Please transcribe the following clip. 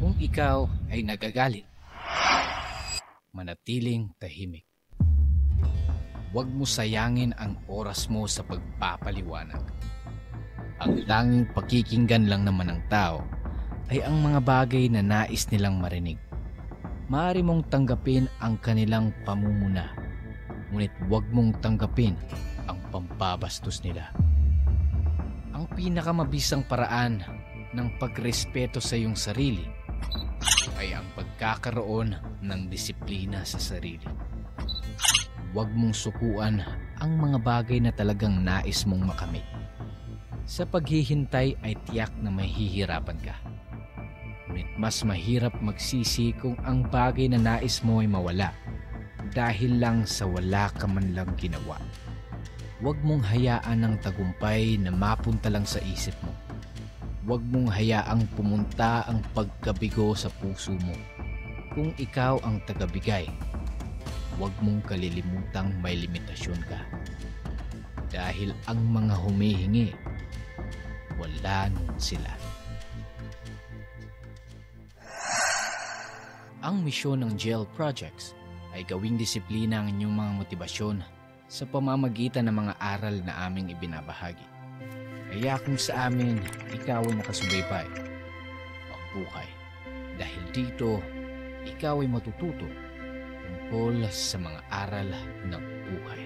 Kung ikaw ay nagagalit, manatiling tahimik. Huwag mo sayangin ang oras mo sa pagpapaliwanag. Ang tanging pakikinggan lang naman ng tao ay ang mga bagay na nais nilang marinig. Maaari mong tanggapin ang kanilang pamumuna, ngunit huwag mong tanggapin ang pampabastos nila. Ang pinakamabisang paraan ng pagrespeto sa iyong sarili ay ang pagkakaroon ng disiplina sa sarili. Huwag mong sukuan ang mga bagay na talagang nais mong makamit. Sa paghihintay ay tiyak na mahihirapan ka. Ngunit mas mahirap magsisi kung ang bagay na nais mo ay mawala dahil lang sa wala ka man lang ginawa. Huwag mong hayaan ang tagumpay na mapunta lang sa isip mo. Huwag mong hayaang pumunta ang pagkabigo sa puso mo. Kung ikaw ang tagabigay, huwag mong kalilimutang may limitasyon ka. Dahil ang mga humihingi, wala nun sila. Ang misyon ng GEL Projects ay gawing disiplina ang inyong mga motibasyon sa pamamagitan ng mga aral na aming ibinabahagi. Kaya kung sa amin, ikaw ay nakasubaybay, magbukay. Dahil dito, ikaw ay matututo tungkol sa mga aral ng buhay.